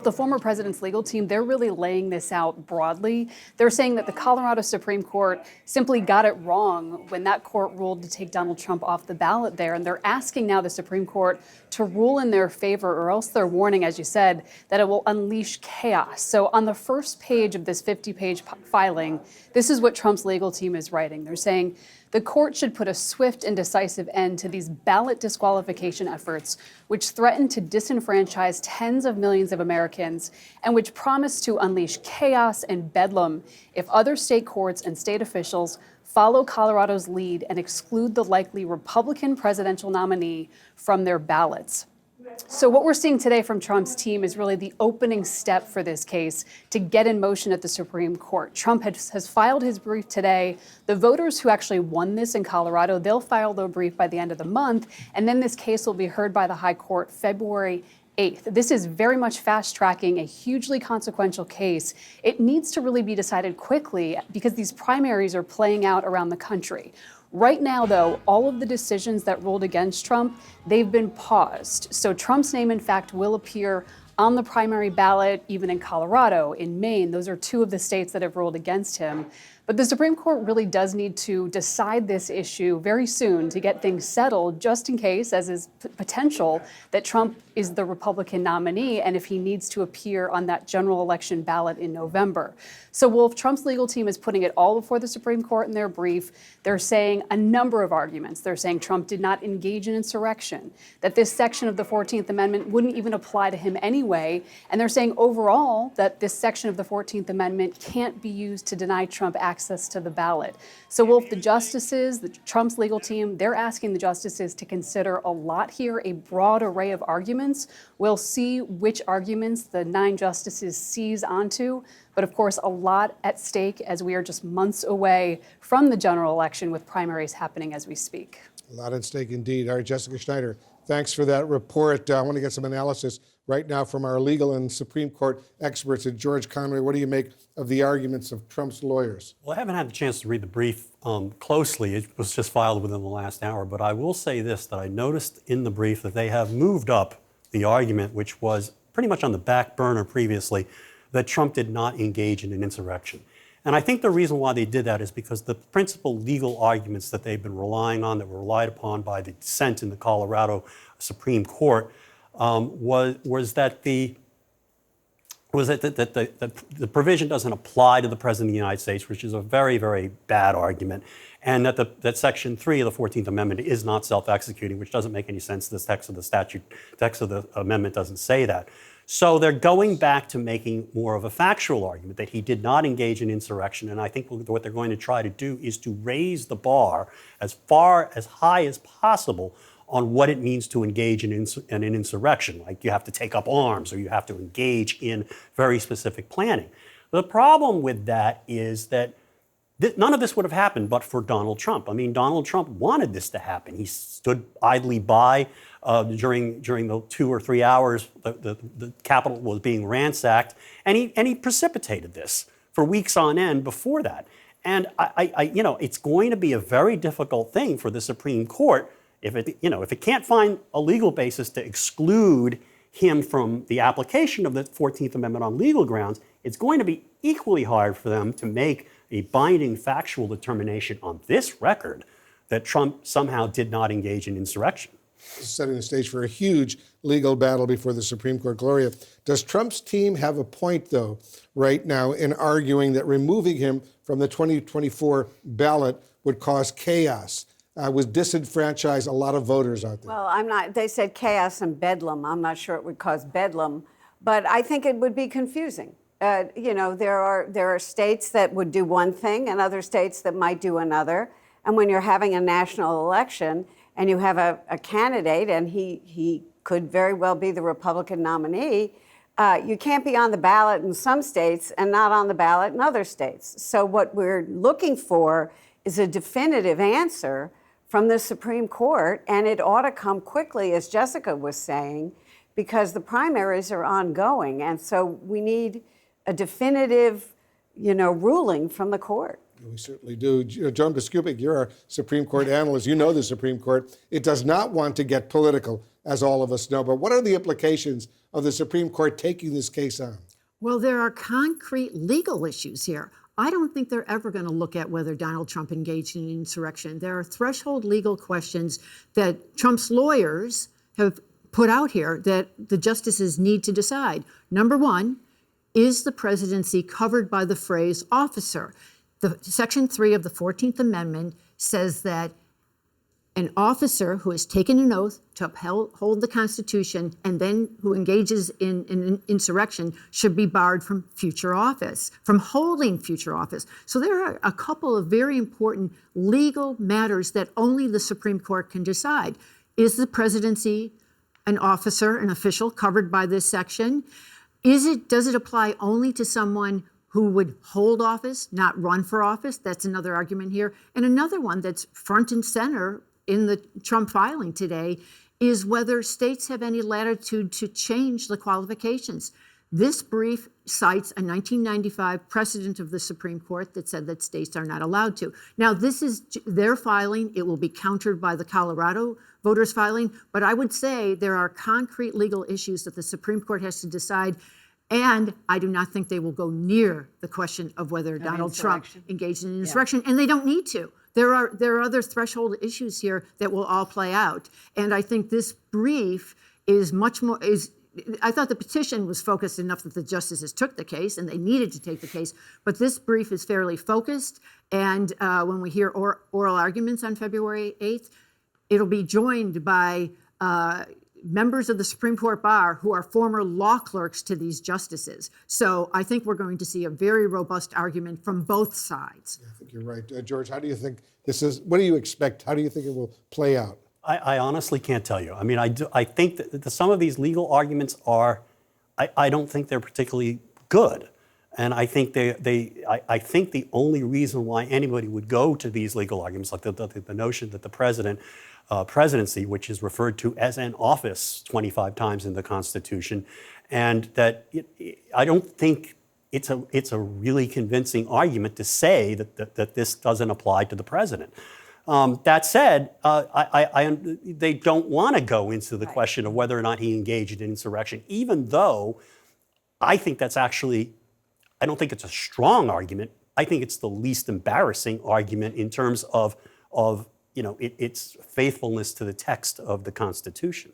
The former president's legal team, they're really laying this out broadly. They're saying that the Colorado Supreme Court simply got it wrong when that court ruled to take Donald Trump off the ballot there. And they're asking now the Supreme Court to rule in their favor, or else they're warning, as you said, that it will unleash chaos. So on the first page of this 50-page filing, this is what Trump's legal team is writing. They're saying the court should put a swift and decisive end to these ballot disqualification efforts, which threaten to disenfranchise tens of millions of Americans and which promise to unleash chaos and bedlam if other state courts and state officials follow Colorado's lead and exclude the likely Republican presidential nominee from their ballots. So what we're seeing today from Trump's team is really the opening step for this case to get in motion at the Supreme Court. Trump has filed his brief today. The voters who actually won this in Colorado, they'll file their brief by the end of the month, and then this case will be heard by the High Court February 8th. This is very much fast-tracking a hugely consequential case. It needs to really be decided quickly because these primaries are playing out around the country. Right now, though, all of the decisions that ruled against Trump, they've been paused. So Trump's name, in fact, will appear on the primary ballot, even in Colorado, in Maine. Those are two of the states that have ruled against him. But the Supreme Court really does need to decide this issue very soon to get things settled, just in case, as is potential, that Trump is the Republican nominee and if he needs to appear on that general election ballot in November. So Wolf, Trump's legal team is putting it all before the Supreme Court in their brief. They're saying a number of arguments. They're saying Trump did not engage in insurrection, that this section of the 14th Amendment wouldn't even apply to him anyway. And they're saying overall that this section of the 14th Amendment can't be used to deny Trump access to the ballot. So Wolf, the justices, Trump's legal team, they're asking the justices to consider a lot here, a broad array of arguments. We'll see which arguments the 9 justices seize onto. But of course, a lot at stake as we are just months away from the general election with primaries happening as we speak. A lot at stake indeed. All right, Jessica Schneider, thanks for that report. I want to get some analysis right now from our legal and Supreme Court experts. And George Conway, what do you make of the arguments of Trump's lawyers? Well, I haven't had the chance to read the brief closely. It was just filed within the last hour. But I will say this, that I noticed in the brief that they have moved up the argument, which was pretty much on the back burner previously, that Trump did not engage in an insurrection. And I think the reason why they did that is because the principal legal arguments that they've been relying on, that were relied upon by the dissent in the Colorado Supreme Court, was that the provision doesn't apply to the President of the United States, which is a very, very bad argument, and that Section 3 of the 14th Amendment is not self-executing, which doesn't make any sense. The text of the amendment doesn't say that. So they're going back to making more of a factual argument that he did not engage in insurrection. And I think what they're going to try to do is to raise the bar as high as possible on what it means to engage in an insurrection. Like you have to take up arms or you have to engage in very specific planning. The problem with that is that none of this would have happened but for Donald Trump. I mean, Donald Trump wanted this to happen. He stood idly by during the 2 or 3 hours the Capitol was being ransacked, and he precipitated this for weeks on end before that. And it's going to be a very difficult thing for the Supreme Court if it can't find a legal basis to exclude him from the application of the 14th Amendment on legal grounds. It's going to be equally hard for them to make a binding factual determination on this record that Trump somehow did not engage in insurrection. Setting the stage for a huge legal battle before the Supreme Court. Gloria, does Trump's team have a point, though, right now in arguing that removing him from the 2024 ballot would cause chaos, would disenfranchise a lot of voters out there? Well, they said chaos and bedlam. I'm not sure it would cause bedlam, but I think it would be confusing. There are states that would do one thing and other states that might do another. And when you're having a national election and you have a candidate and he could very well be the Republican nominee, you can't be on the ballot in some states and not on the ballot in other states. So what we're looking for is a definitive answer from the Supreme Court, and it ought to come quickly, as Jessica was saying, because the primaries are ongoing. And so we need a definitive, ruling from the court. We certainly do. Joan Biskupik, you're our Supreme Court analyst. You know the Supreme Court. It does not want to get political, as all of us know. But what are the implications of the Supreme Court taking this case on? Well, there are concrete legal issues here. I don't think they're ever going to look at whether Donald Trump engaged in insurrection. There are threshold legal questions that Trump's lawyers have put out here that the justices need to decide. Number one, is the presidency covered by the phrase officer? Section 3 of the 14th Amendment says that an officer who has taken an oath to uphold the Constitution and then who engages in an insurrection should be barred from future office, from holding future office. So there are a couple of very important legal matters that only the Supreme Court can decide. Is the presidency an officer, an official covered by this section? Does it apply only to someone who would hold office, not run for office? That's another argument here. And another one that's front and center in the Trump filing today is whether states have any latitude to change the qualifications. This brief cites a 1995 precedent of the Supreme Court that said that states are not allowed to. Now, this is their filing. It will be countered by the Colorado voters' filing. But I would say there are concrete legal issues that the Supreme Court has to decide. And I do not think they will go near the question of whether Donald Trump engaged in insurrection. And they don't need to. There are other threshold issues here that will all play out. And I think this brief is much more, I thought the petition was focused enough that the justices took the case and they needed to take the case. But this brief is fairly focused. And when we hear oral arguments on February 8th, it'll be joined by members of the Supreme Court bar who are former law clerks to these justices. So I think we're going to see a very robust argument from both sides. I think you're right. George, how do you think this is, what do you expect? How do you think it will play out? I honestly can't tell you. I mean, I think that some of these legal arguments are, I don't think they're particularly good. And I think I think the only reason why anybody would go to these legal arguments, like the notion that the presidency, which is referred to as an office 25 times in the Constitution, and that I don't think it's a really convincing argument to say that this doesn't apply to the president. That said, they don't want to go into the question of whether or not he engaged in insurrection, even though I think that's actually, I don't think it's a strong argument. I think it's the least embarrassing argument in terms of its faithfulness to the text of the Constitution.